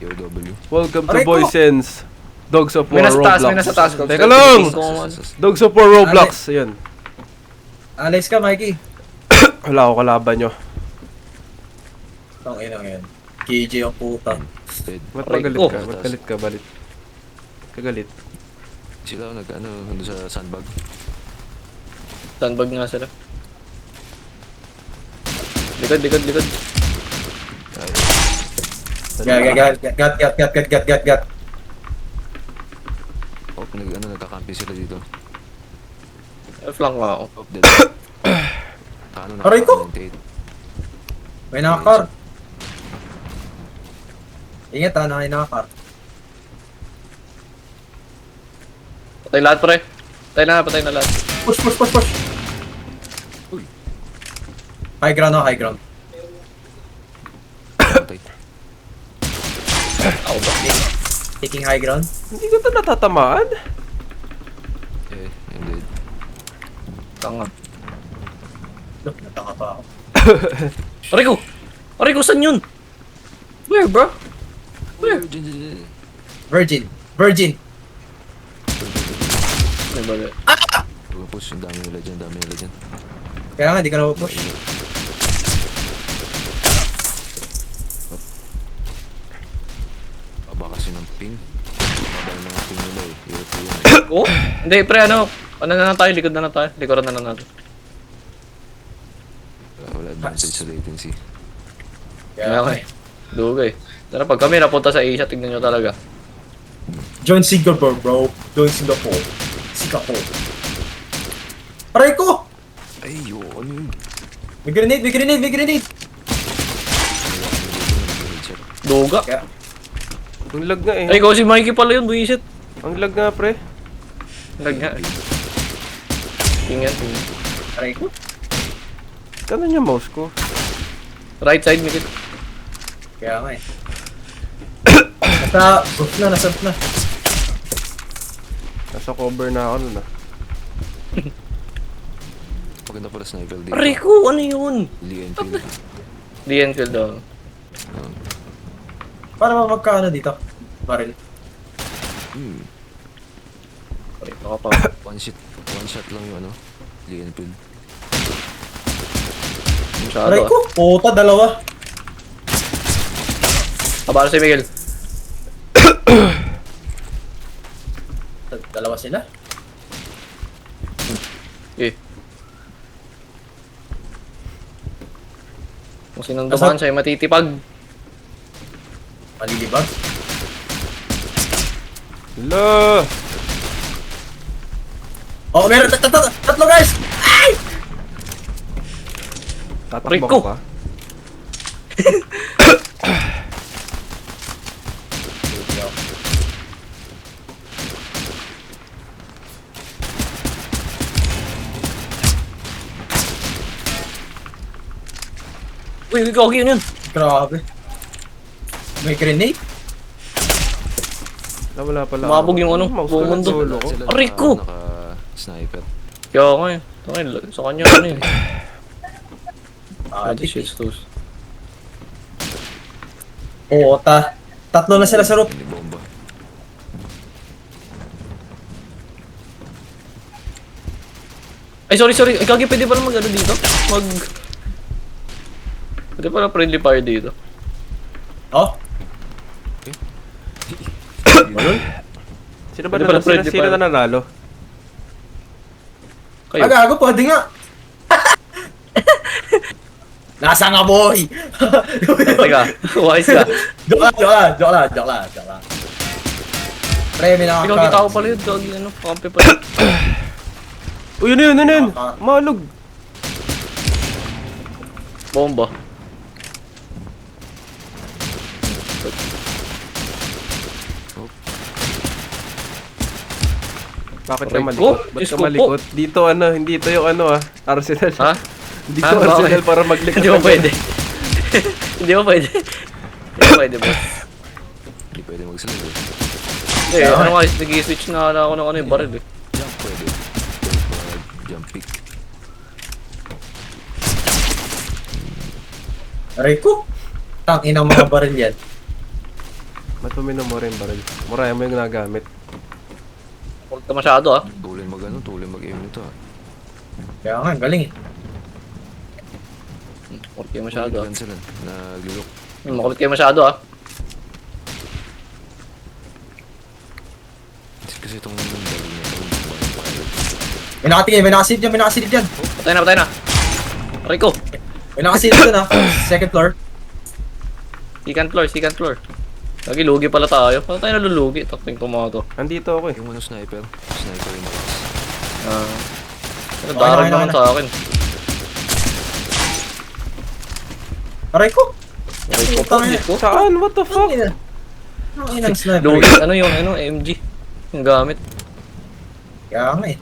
POW. Welcome to Aray ko! Boysens. Dogs of War May nasa taas, Roblox. may nasa taas. Teka lang! Dogs of War Roblox. Ayun. Alis ka, Mikey. Wala ako kalaban nyo. Ang ina ngayon. KJ ang puta. Dead. Ba't Aray magalit ko. ka? Ba't galit ka? Balit. Kagalit. Sila nag-ano, nandun sa sandbag. Sandbag nga sila. Likod, likod, likod. Gat. Oh, nagkakampi sila dito. Flank nga ako. Oh, dead. Ano na? Aray ko! May nakakar. Ingat ha, may nakakar. Patay lahat pre. Patay na lahat. Push. Uy. High ground ha, high ground. Patay. Ako ba? Taking high ground. Hindi ko ito natatamaan. I'm dead. Tanga. Look, nataka pa ako. Aray ko, saan yun? Where bro? Where? Virgin. May bagay. Push, ang dami nila dyan. Kaya nga, di ka na push. Baba kasi ng ping. Baba ng ping nila eh. European. Oh? Hindi pre, ano na lang tayo, likod na lang tayo. Likuran na lang natin. Wala advantage sa latency. Kaya okay. Dugay. Tara, pag kami napunta sa Asia, tignan nyo talaga. Join Singapore, bro. Join Singapore. Aray ko! Ay, ano yun? May grenade! Duga. Kaya, Ang lag nga eh. Ay, ikaw si Mikey pala yun, buisit. Ang lag nga pre. Lag nga. Tingnan. aray ko. Kanan yung mouse ko. Right side, Mikit. Kaya nga eh. Nasa off na. Nasa cover na ako nun ah. Maganda pala sniper dito. Aray ko, ano yun? Lee Enfield. The Enfield daw. Para ba magkaano dito? Baril. Aray, baka pa. One shot lang yung ano. Lee Enfield. Masyado Aray ko! Puta, dalawa. Abala si Miguel. Dalawa sila? Eh. Kung sinong dumaan sa'yo matitipag. Malilibag? Hala! Oh, meron! Tatlo guys! Ay! Tatakbo Rico! ka. Uy, gagi yun yun. Grabe. May grenade? Wala pala. Umabog yung ano, Mouse ko buong lang mundo. solo ko. Sila Aray ko! Naka-sniper. Kaya ako eh. Sa kanya ano eh. Pwede shit stos. Puta. Tatlo na sila sa roof. Hindi bomba. Ay, sorry. Ay, gagi, pwede pala mag ano dito? Pwede pala friendly fire dito. Oh? Sino ba Pwede pala na friendly sino fire. na nanalo? Kayo. Agago, pwede nga. Nasa nga boy! Teka, wise ka. Joke lang. Pre, may Ikaw, nakakar. kita ko pala yun. Gagi, ano, kampi pala. Uy, yun. Malog. Bomba. Bakit ka Aray ko! malikot? Ba't Diyos ka ko po. malikot? Dito hindi ito yung Arsenal. Ha? Dito Ah, Arsenal bakit? para maglikot. Hindi mo pwede. Hindi mo pwede. Hindi mo pwede, boss. Hindi pwede magsalib eh. Hindi, ano nga, nag-i-switch na ako ng ano yung baril eh. Jump pwede. Jump pick. Aray ko. Tang inang mga baril yan. Ba't puminom mo rin baril? Muraya mo yung ginagamit. Kulit ka masyado ah. Tulin mag-aim nito ah. Kaya nga, galing eh. Kulit kayo masyado ah. Cancel naglulok. Makulit kayo masyado ah. Kasi itong baril niya ito. May nakasilip dyan. Patay na. Aray ko. May nakasilip dyan Second floor. Second floor. Lagi lugi pala tayo. Paano tayo nalulugi? Takting tomato. Andito ako eh. Yung sniper yung malakas. Darag naman sa akin. Aray ko. Aray ko po, Diyos ko. Saan? What the fuck? Ang inang sniper. Lugi. Ano yung MG? Yung gamit. Kaya nga eh.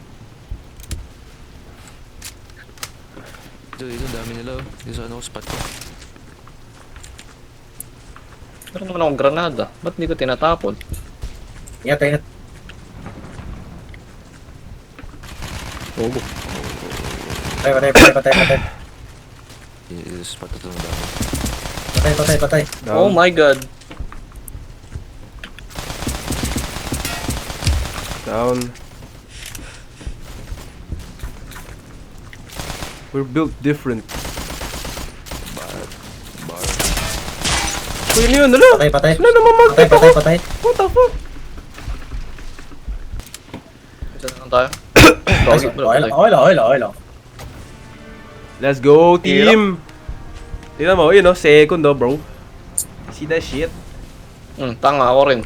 Dito, dami nila oh. Dito sa spot ko. Meron naman akong granada. Ba't hindi ko tinatapon? Ingat. Bobo. Patay. Dito sa spot ito ng dami. Patay. Down. Oh my god. Down. We're built different. Bar. Uy, ano yun? Ala! Patay. Wala naman mag-tip ako! Patay. What the fuck? Saan lang tayo? Logi. Okay lang. Let's go, team! Tingnan mo, yun second bro. See that shit? Tanga ako rin.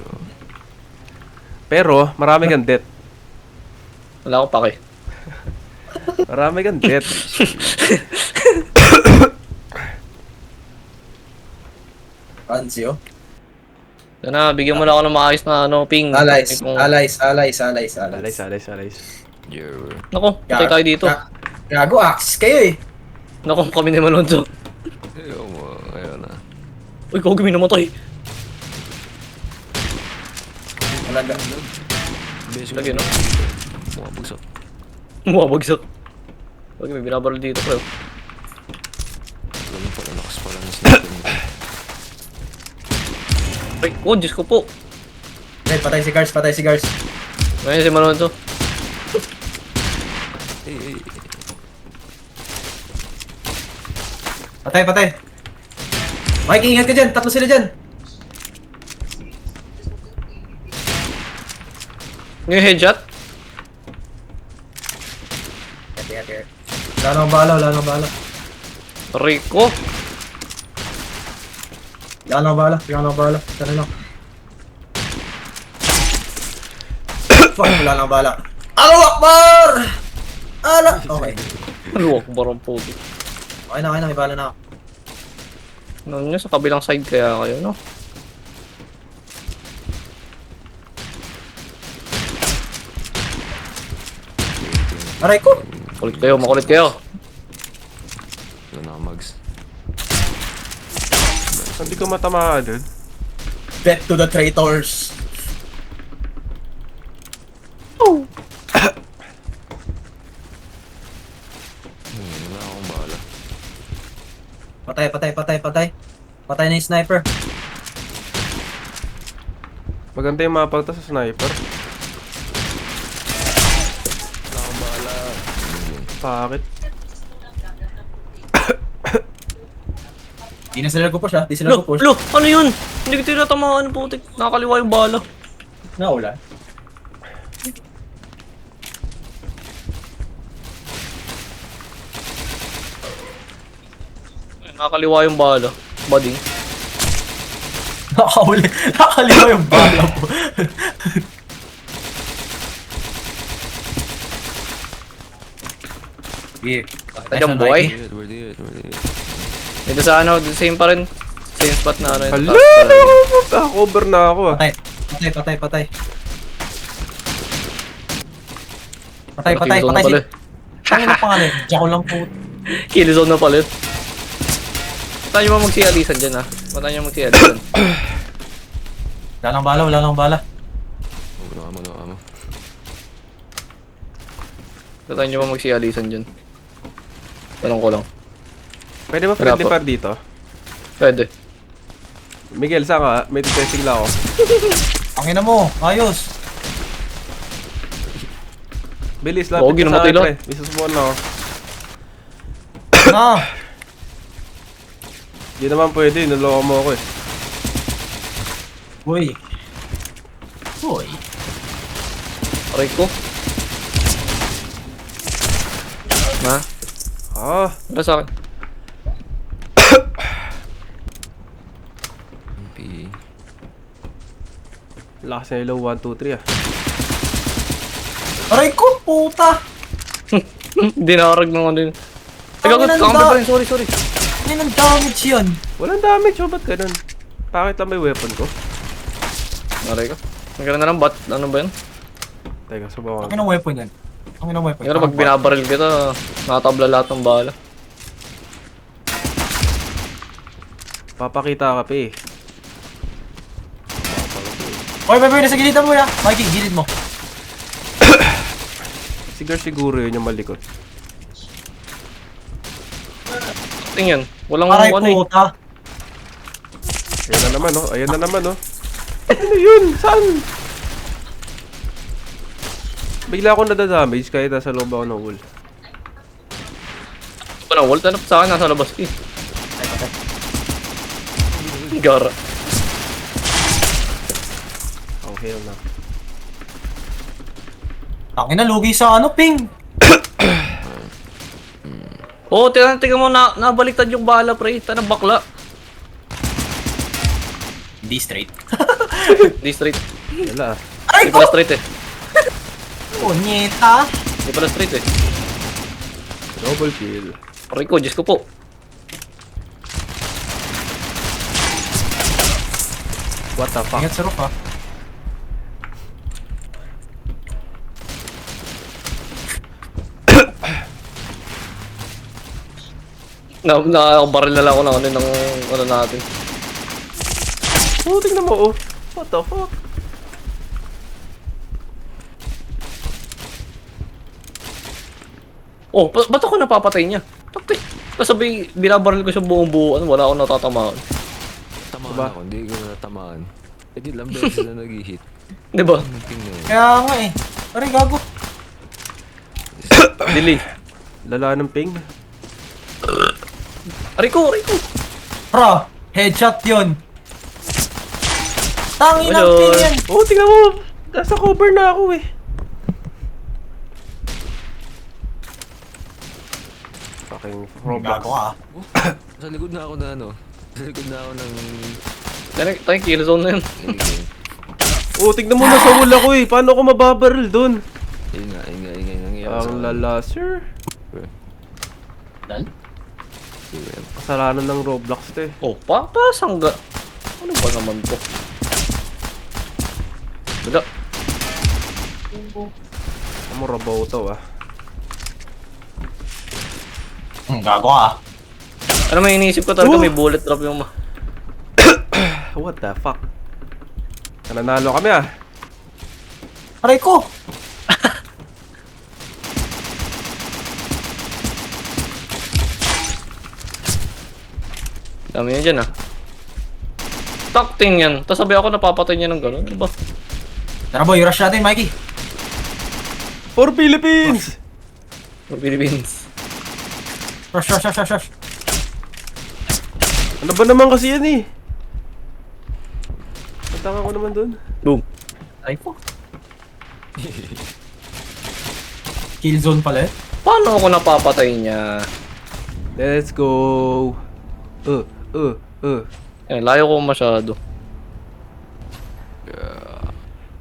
Pero, marami kang death. Wala akong pake. Marami kang death. Anzi oh. Sana, bigyan mo na ako ng maayos na ping. Allies. Yeah. Naku, patay tayo dito. Gago, axis kayo eh. Naku, kami ni Malonzo. Ayun na. Uy, kung gumi namatay. Wala. Basic Lagi, no? Bumabagsak. Mabagsak. Huwag may binabaril dito, bro. Ganun pala, lakas pala ng sniper nito. Ay, oh, Diyos ko po. Patay si Gars. Ngayon si Malonzo. Hey. Patay. Mike, ingat ka dyan. Tatlo sila dyan. Yung headshot? Ingat. Wala nang bala. Rico. Wala nang bala. Sana lang. Fuck, wala nang bala. Allahu Akbar! Okay. Luwak, barang puti. Okay na, may bala na ako. Ano nyo, sa kabilang side kaya kayo, no? Aray ko! Makulit kayo. Wala na mags. Hindi ko matamaan, dude. Death to the traitors! Wala akong bala. Patay. Patay na yung sniper. Maganda yung mapa to sa sniper. Wala akong bala. Bakit? Di na sila nagpupush ha. Di sila nagpupush. Lo, ano yun? Hindi ko tinatamaan, putik. Nakakaliwa yung bala. Naulan. Nakakaliwa yung bala. Bading. Nakakaliwa yung bala po. Yeah. Tadyang boy. Where did it? Dito sa same pa rin. Same spot na Hala! yung Cover na ako ah. Patay. Patay. Ano na pangalan? Jacko lang po. Killzone na palit. Bata nyo ba magsialisan dyan Bata nyo magsialisan. Wala lang bala. No ammo. Bata nyo ba magsialisan dyan. Tanong ko lang. Pwede ba friendly Wala po. fire dito? Pwede. Miguel, saan ka? May testing lang ako. Ang ina mo, ayos. Bilis lang. Oo, ginamatay lang. May susumon na ako. Na. Di naman pwede, naloko mo ako eh. Uy. Uy. Aray ko. Ha? Ah, Wala sa akin. MP. lakas na ilaw 1, 2, 3 ah. Aray ko, puta. Hindi nakarag ng ano yun. Teka, Ang inang counter da- pa rin. Sorry. Ano ng damage yun? Walang damage, oh, ba't ganun? Bakit lang may weapon ko? Aray ko. Nagkaroon na ng bat. Ano ba yun? Teka, subawan. Ang inang weapon yan. Ang inang weapon. Kaya pag binabaril kita, nakatabla lahat ng bala. Papakita ka pa eh. Oy, bebe, nasa gilitan mo ya. Mikey, gilid mo. Siguro yun yung malikot. Tingnan. Walang Aray ano eh. puta. Ayan na naman oh, ayan na naman oh. Ano yun? Saan? Bigla akong nadadamage kahit nasa loob ako ng wall. Ito na, wall tanap sa akin, nasa labas eh. Gara. Oh, hell na. Tangina, lugi sa ano, ping. Oo, tingnan mo, nabaliktad yung bala, pre. Tanang bakla. Hindi straight. Di straight. Wala ah. Aray Di ko! pala straight eh. Punyeta. Di pala straight eh. Double kill. Aray ko, Diyos ko po. What the fuck? Ingat sa roof, ha. Nakakabaril na lang ako ng ano ng ano natin. Oh, tingnan mo oh. What the fuck? Oh, ba't ako napapatay niya? Taktik. Kasabi, binabaril ko siya buong buo. Ano, wala akong natatamaan. Tamaan Diba? ako, hindi ko natamaan. Eh di lang beses na nag-hit. Di ba? Tingnan. Kaya nga eh. Aray, gago. Delay. Lala ng ping. Aray ko. Bro, headshot yun. Tangin ang Hello. ping yan. Oh, tingnan mo. Nasa cover na ako eh. Fucking Roblox. Gago ka, Sa likod na ako na ano. Sa likod na ako ng... Tayo kill zone na yun. Oh, tignan mo na sa wall ako eh. Paano ako mababaril dun? Yun nga, nangyayari Ang lala, sir. Dal? Kasalanan ng Roblox to eh. Oh, pasangga. Ano ba naman to? Baga. Ano rabaw to ah. Gago ka. Ano may iniisip ko talaga, may bullet drop yung What the fuck? Nanalo kami ah. Aray ko. dami yan dyan ah. Takting yan. Tapos sabi ako napapatay niya ng gano'n. Ano ba? Tara boy, rush natin, Mikey. For Philippines! For Philippines. Rush. Ano ba naman kasi yan eh? Nataka ko naman dun. Boom. Aray po. Killzone pala eh. Paano ako napapatay niya? Let's go! Eh, layo ko masyado.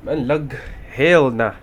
Man, lag. Hell na.